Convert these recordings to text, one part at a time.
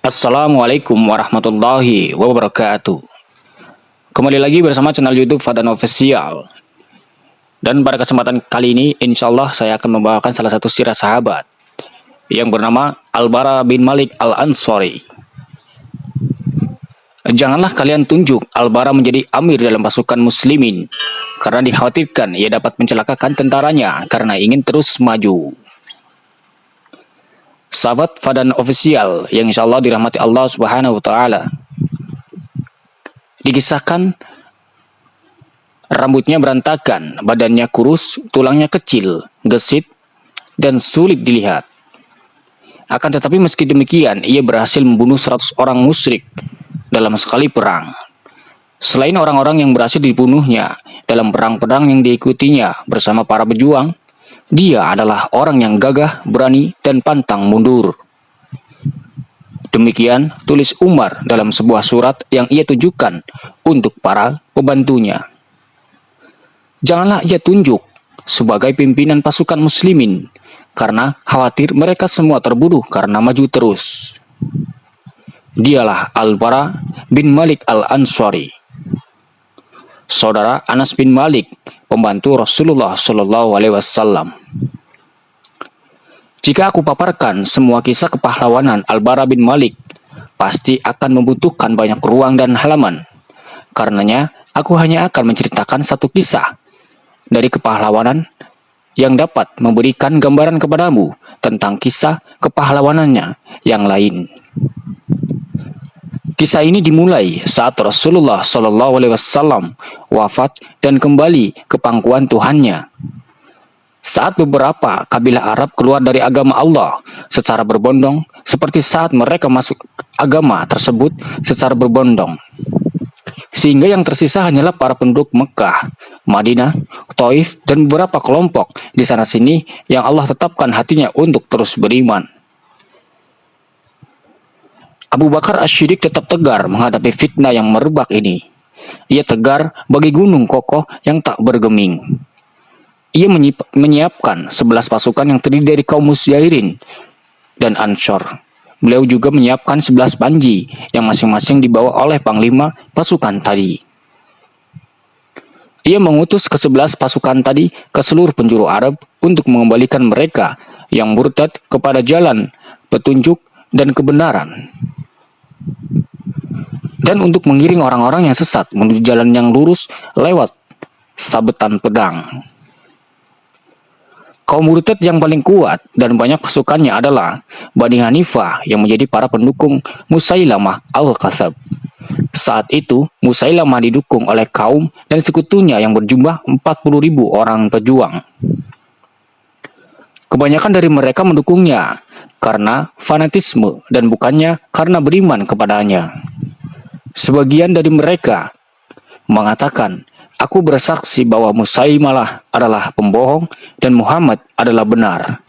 Assalamualaikum warahmatullahi wabarakatuh. Kembali lagi bersama channel YouTube Fadan Official. Dan pada kesempatan kali ini, insya Allah saya akan membawakan salah satu sirah sahabat yang bernama Al-Bara bin Malik Al-Ansari. Janganlah kalian tunjuk Al-Bara menjadi amir dalam pasukan muslimin, karena dikhawatirkan ia dapat mencelakakan tentaranya karena ingin terus maju. Sahabat Fadan Official yang insya Allah dirahmati Allah Subhanahu wa Ta'ala, dikisahkan rambutnya berantakan, badannya kurus, tulangnya kecil, gesit, dan sulit dilihat. Akan tetapi meski demikian, ia berhasil membunuh 100 orang musyrik dalam sekali perang. Selain orang-orang yang berhasil dibunuhnya dalam perang-perang yang diikutinya bersama para pejuang, dia adalah orang yang gagah, berani, dan pantang mundur. Demikian tulis Umar dalam sebuah surat yang ia tunjukkan untuk para pembantunya. Janganlah ia tunjuk sebagai pimpinan pasukan muslimin, karena khawatir mereka semua terbunuh karena maju terus. Dialah Al-Bara bin Malik Al-Ansari, saudara Anas bin Malik, pembantu Rasulullah Shallallahu Alaihi Wasallam. Jika aku paparkan semua kisah kepahlawanan Al-Bara bin Malik, pasti akan membutuhkan banyak ruang dan halaman. Karenanya, aku hanya akan menceritakan satu kisah dari kepahlawanan yang dapat memberikan gambaran kepadamu tentang kisah kepahlawanannya yang lain. Kisah ini dimulai saat Rasulullah Shallallahu Alaihi Wasallam wafat dan kembali ke pangkuan Tuhannya. Saat beberapa kabilah Arab keluar dari agama Allah secara berbondong, seperti saat mereka masuk agama tersebut secara berbondong. Sehingga yang tersisa hanyalah para penduduk Mekah, Madinah, Taif, dan beberapa kelompok di sana-sini yang Allah tetapkan hatinya untuk terus beriman. Abu Bakar As-Siddiq tetap tegar menghadapi fitnah yang merebak ini. Ia tegar bagi gunung kokoh yang tak bergeming. Ia menyiapkan 11 pasukan yang terdiri dari kaum Muhajirin dan Ansor. Beliau juga menyiapkan 11 panji yang masing-masing dibawa oleh panglima pasukan tadi. Ia mengutus ke-11 pasukan tadi ke seluruh penjuru Arab untuk mengembalikan mereka yang murtad kepada jalan petunjuk dan kebenaran, dan untuk mengiring orang-orang yang sesat menuju jalan yang lurus lewat sabetan pedang. Kaum murtad yang paling kuat dan banyak pasukannya adalah Bani Hanifah yang menjadi para pendukung Musailamah Al-Kadzab. Saat itu, Musailamah didukung oleh kaum dan sekutunya yang berjumlah 40.000 orang pejuang. Kebanyakan dari mereka mendukungnya karena fanatisme dan bukannya karena beriman kepadanya. Sebagian dari mereka mengatakan, "Aku bersaksi bahwa Musailamah adalah pembohong dan Muhammad adalah benar."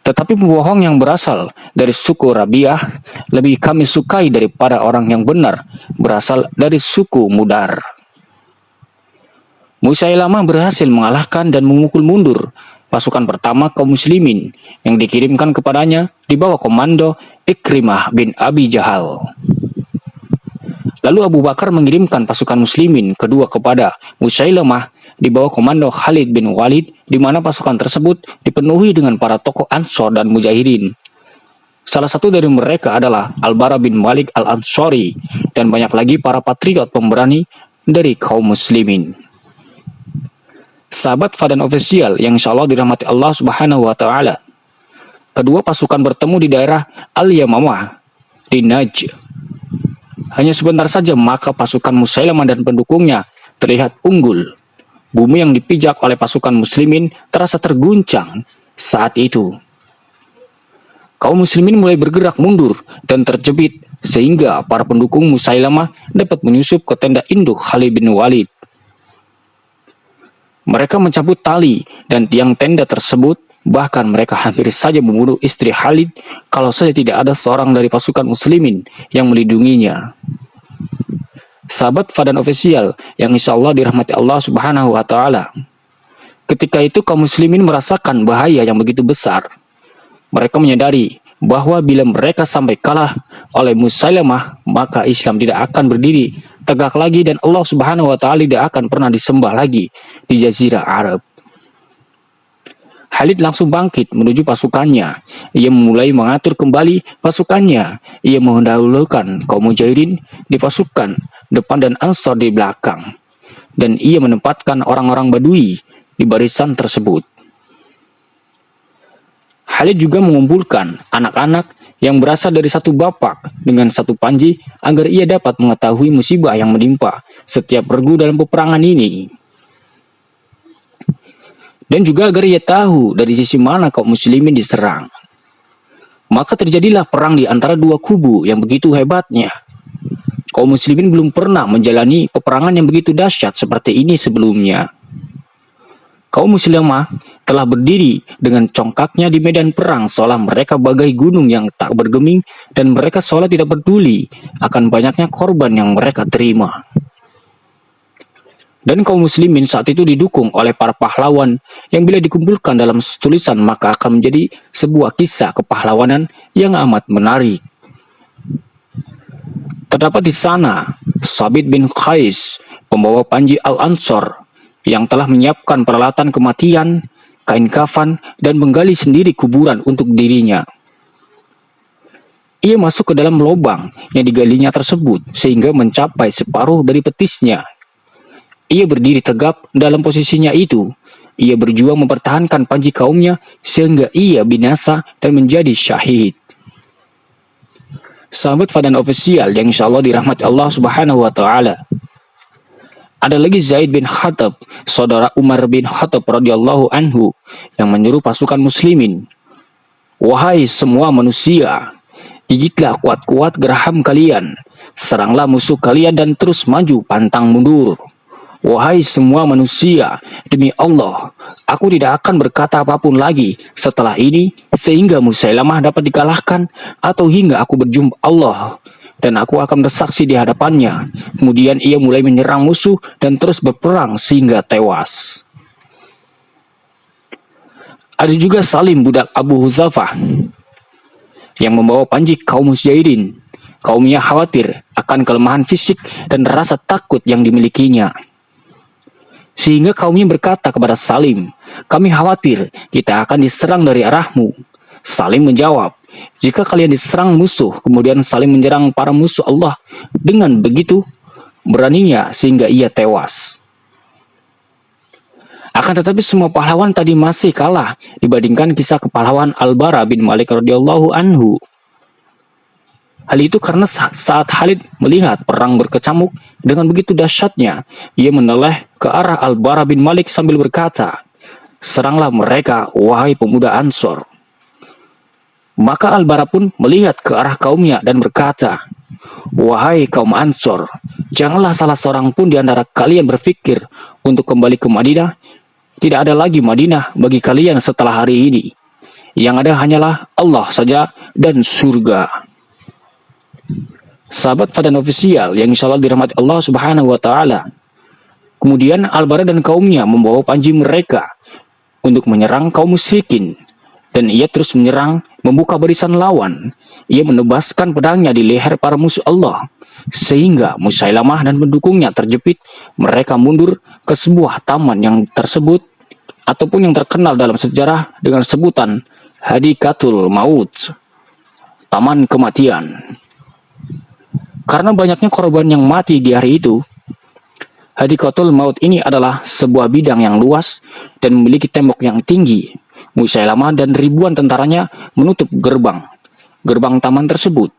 Tetapi pembohong yang berasal dari suku Rabi'ah lebih kami sukai daripada orang yang benar berasal dari suku Mudar. Musailamah berhasil mengalahkan dan memukul mundur pasukan pertama kaum muslimin yang dikirimkan kepadanya di bawah komando Ikrimah bin Abi Jahal. Lalu Abu Bakar mengirimkan pasukan muslimin kedua kepada Musailamah di bawah komando Khalid bin Walid, di mana pasukan tersebut dipenuhi dengan para tokoh Ansor dan Mujahirin. Salah satu dari mereka adalah Al-Bara bin Malik Al-Ansari dan banyak lagi para patriot pemberani dari kaum muslimin. Sahabat Fadan Official yang insya Allah dirahmati Allah Subhanahu wa Ta'ala, kedua pasukan bertemu di daerah Al-Yamamah di Najd. Hanya sebentar saja maka pasukan Musailamah dan pendukungnya terlihat unggul. Bumi yang dipijak oleh pasukan muslimin terasa terguncang saat itu. Kaum muslimin mulai bergerak mundur dan terjepit sehingga para pendukung Musailamah dapat menyusup ke tenda induk Khalid bin Walid. Mereka mencabut tali dan tiang tenda tersebut. Bahkan mereka hampir saja membunuh istri Khalid kalau saja tidak ada seorang dari pasukan muslimin yang melindunginya. Sahabat Fadan Official yang insya Allah dirahmati Allah Subhanahu wa Ta'ala, ketika itu kaum muslimin merasakan bahaya yang begitu besar. Mereka menyadari bahwa bila mereka sampai kalah oleh Musailamah, maka Islam tidak akan berdiri tegak lagi dan Allah Subhanahu wa taala tidak akan pernah disembah lagi di jazirah Arab. Khalid langsung bangkit menuju pasukannya. Ia mulai mengatur kembali pasukannya. Ia mendahulukan kaum Mujahirin di pasukan depan dan Ansar di belakang. Dan ia menempatkan orang-orang Badui di barisan tersebut. Khalid juga mengumpulkan anak-anak yang berasal dari satu bapak dengan satu panji agar ia dapat mengetahui musibah yang menimpa setiap regu dalam peperangan ini. Dan juga agar ia tahu dari sisi mana kaum muslimin diserang. Maka terjadilah perang di antara dua kubu yang begitu hebatnya. Kaum muslimin belum pernah menjalani peperangan yang begitu dahsyat seperti ini sebelumnya. Kaum muslimah telah berdiri dengan congkaknya di medan perang seolah mereka bagai gunung yang tak bergeming dan mereka seolah tidak peduli akan banyaknya korban yang mereka terima. Dan kaum muslimin saat itu didukung oleh para pahlawan yang bila dikumpulkan dalam tulisan maka akan menjadi sebuah kisah kepahlawanan yang amat menarik. Terdapat di sana Sabit bin Qais, pembawa panji Al-Ansor, yang telah menyiapkan peralatan kematian, kain kafan, dan menggali sendiri kuburan untuk dirinya. Ia masuk ke dalam lubang yang digalinya tersebut sehingga mencapai separuh dari petisnya. Ia berdiri tegap dalam posisinya itu. Ia berjuang mempertahankan panji kaumnya sehingga ia binasa dan menjadi syahid. Sahabat Fadan Official yang insya Allah dirahmati Allah Subhanahu wa taala. Ada lagi Zaid bin Khattab, saudara Umar bin Khattab radhiyallahu anhu, yang menyuruh pasukan muslimin, "Wahai semua manusia, gigitlah kuat-kuat geraham kalian, seranglah musuh kalian dan terus maju pantang mundur. Wahai semua manusia, demi Allah, aku tidak akan berkata apapun lagi setelah ini sehingga Musailamah dapat dikalahkan atau hingga aku berjumpa Allah dan aku akan bersaksi di hadapannya." Kemudian ia mulai menyerang musuh dan terus berperang sehingga tewas. Ada juga Salim budak Abu Huzafah yang membawa panji kaum Mujahirin. Kaumnya khawatir akan kelemahan fisik dan rasa takut yang dimilikinya. Sehingga kaumnya berkata kepada Salim, "Kami khawatir kita akan diserang dari arahmu." Salim menjawab, "Jika kalian diserang musuh, kemudian Salim menyerang para musuh Allah dengan begitu beraninya sehingga ia tewas. Akan tetapi semua pahlawan tadi masih kalah dibandingkan kisah kepahlawan Al-Bara bin Malik radhiyallahu anhu. Hal itu karena saat Khalid melihat perang berkecamuk dengan begitu dahsyatnya, ia menoleh ke arah Al-Bara bin Malik sambil berkata, "Seranglah mereka, wahai pemuda Ansor." Maka Al-Bara pun melihat ke arah kaumnya dan berkata, "Wahai kaum Ansor, janganlah salah seorang pun di antara kalian berpikir untuk kembali ke Madinah. Tidak ada lagi Madinah bagi kalian setelah hari ini. Yang ada hanyalah Allah saja dan surga." Sahabat Fadan Official yang insya Allah dirahmati Allah Subhanahu wa taala. Kemudian Al-Bara dan kaumnya membawa panji mereka untuk menyerang kaum musyrikin. Dan ia terus menyerang, membuka barisan lawan. Ia menebaskan pedangnya di leher para musuh Allah. Sehingga Musailamah dan pendukungnya terjepit. Mereka mundur ke sebuah taman yang tersebut ataupun yang terkenal dalam sejarah dengan sebutan Hadikatul Maut, Taman Kematian. Karena banyaknya korban yang mati di hari itu, Hadikatul Maut ini adalah sebuah bidang yang luas dan memiliki tembok yang tinggi. Musailamah dan ribuan tentaranya menutup gerbang taman tersebut.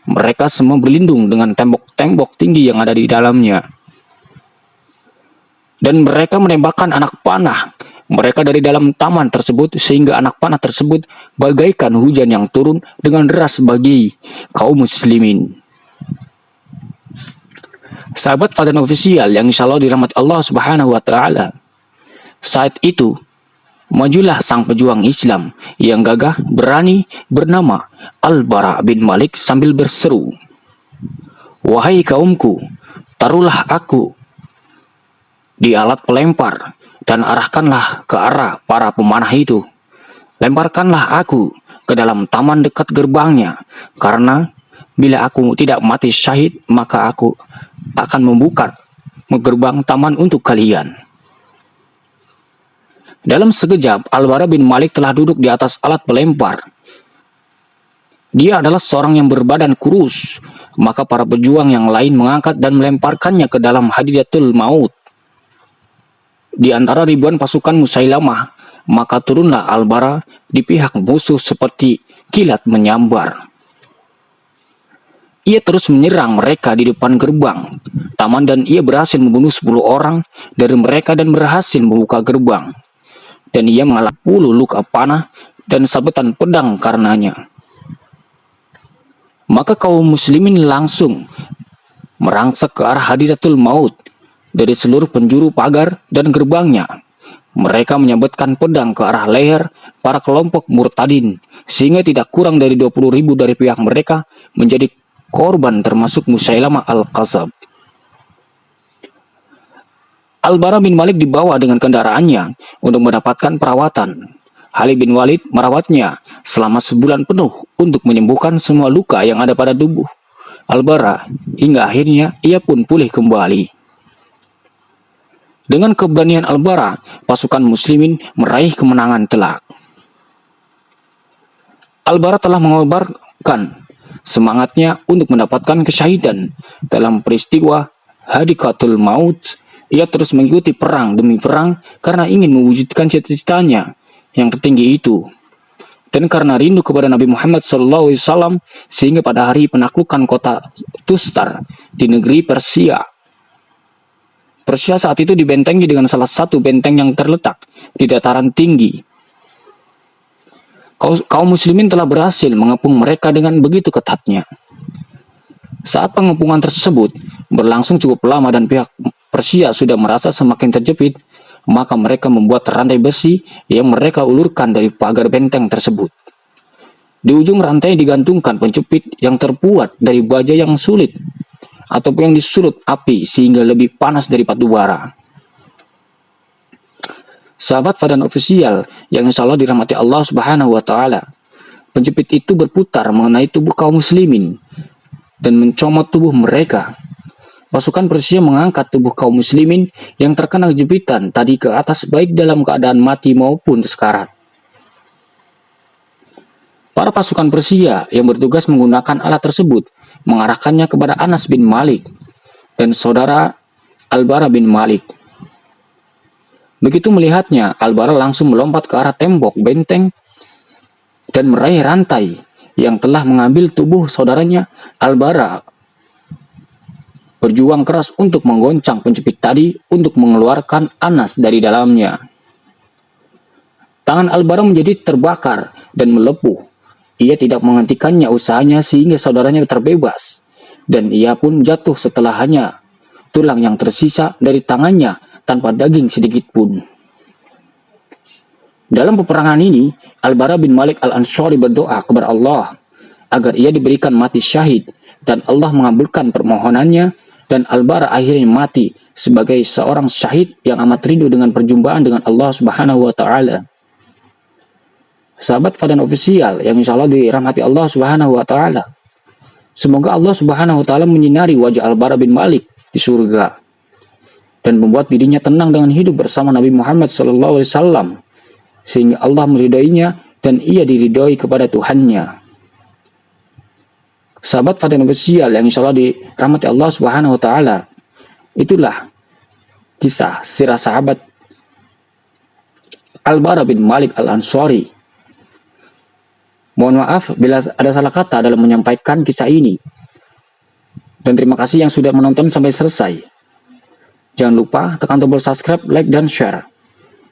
Mereka semua berlindung dengan tembok-tembok tinggi yang ada di dalamnya. Dan mereka menembakkan anak panah mereka dari dalam taman tersebut sehingga anak panah tersebut bagaikan hujan yang turun dengan deras bagi kaum muslimin. Sahabat Fadan Official yang insya Allah dirahmati Allah Subhanahu wa taala. Saat itu majulah sang pejuang Islam yang gagah berani bernama Al-Bara bin Malik sambil berseru, "Wahai kaumku, taruhlah aku di alat pelempar dan arahkanlah ke arah para pemanah itu. Lemparkanlah aku ke dalam taman dekat gerbangnya, karena bila aku tidak mati syahid, maka aku akan membuka gerbang taman untuk kalian. Dalam sekejap, Al-Bara bin Malik telah duduk di atas alat pelempar. Dia adalah seorang yang berbadan kurus, maka para pejuang yang lain mengangkat dan melemparkannya ke dalam hadidatul maut. Di antara ribuan pasukan Musailamah, maka turunlah Al-Bara di pihak musuh seperti kilat menyambar. Ia terus menyerang mereka di depan gerbang taman dan ia berhasil membunuh 10 orang dari mereka dan berhasil membuka gerbang. Dan ia mengalami 10 luka panah dan sabetan pedang karenanya. Maka kaum muslimin langsung merangsek ke arah hadidatul maut dari seluruh penjuru pagar dan gerbangnya. Mereka menyabetkan pedang ke arah leher para kelompok murtadin, sehingga tidak kurang dari 20.000 dari pihak mereka menjadi korban, termasuk Musailamah al-Kadzab. Al-Bara bin Malik dibawa dengan kendaraannya untuk mendapatkan perawatan. Khalid bin Walid merawatnya selama sebulan penuh untuk menyembuhkan semua luka yang ada pada tubuh Al-Bara, hingga akhirnya ia pun pulih kembali. Dengan keberanian Al-Bara, pasukan muslimin meraih kemenangan telak. Al-Bara telah mengobarkan semangatnya untuk mendapatkan kesyahidan dalam peristiwa Hadikatul Maut. Ia terus mengikuti perang demi perang karena ingin mewujudkan cita-citanya yang tertinggi itu. Dan karena rindu kepada Nabi Muhammad SAW, sehingga pada hari penaklukan kota Tustar di negeri Persia. Persia saat itu dibentengi dengan salah satu benteng yang terletak di dataran tinggi. Kaum muslimin telah berhasil mengepung mereka dengan begitu ketatnya. Saat pengepungan tersebut berlangsung cukup lama dan pihak Persia sudah merasa semakin terjepit, maka mereka membuat rantai besi yang mereka ulurkan dari pagar benteng tersebut. Di ujung rantai digantungkan penjepit yang terbuat dari baja yang sulit ataupun yang disulut api sehingga lebih panas dari batu bara. Sahabat dan ofisial yang insya Allah dirahmati Allah Subhanahu wa Ta'ala, penjepit itu berputar mengenai tubuh kaum muslimin dan mencomot tubuh mereka. Pasukan Persia mengangkat tubuh kaum muslimin yang terkena jepitan tadi ke atas baik dalam keadaan mati maupun sekarat. Para pasukan Persia yang bertugas menggunakan alat tersebut mengarahkannya kepada Anas bin Malik dan saudara Al-Bara bin Malik. Begitu melihatnya, Al-Bara langsung melompat ke arah tembok benteng dan meraih rantai yang telah mengambil tubuh saudaranya. Al-Bara berjuang keras untuk menggoncang penjepit tadi untuk mengeluarkan Anas dari dalamnya. Tangan Al-Bara menjadi terbakar dan melepuh. Ia tidak menghentikannya usahanya sehingga saudaranya terbebas. Dan ia pun jatuh setelah hanya tulang yang tersisa dari tangannya tanpa daging sedikit pun. Dalam peperangan ini, Al-Bara bin Malik al-Ansari berdoa kepada Allah agar ia diberikan mati syahid dan Allah mengabulkan permohonannya. Dan Al-Bara akhirnya mati sebagai seorang syahid yang amat rindu dengan perjumpaan dengan Allah Subhanahu wa Ta'ala. Sahabat dan ofisial yang insya Allah dirahmati Allah Subhanahu wa Ta'ala, semoga Allah Subhanahu wa Ta'ala menyinari wajah Al-Bara bin Malik di surga dan membuat dirinya tenang dengan hidup bersama Nabi Muhammad SAW, sehingga Allah meridainya dan ia diridai kepada Tuhannya. Sahabat dan ofisial yang insya Allah dirahmati Allah Subhanahu wa Ta'ala, itulah kisah sirah sahabat Al-Bara bin Malik al-Ansari. Mohon maaf bila ada salah kata dalam menyampaikan kisah ini. Dan terima kasih yang sudah menonton sampai selesai. Jangan lupa tekan tombol subscribe, like, dan share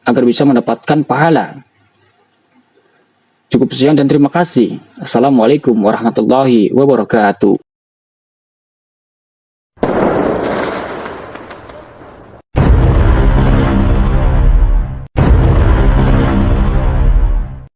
agar bisa mendapatkan pahala. Cukup sekian dan terima kasih. Assalamualaikum warahmatullahi wabarakatuh.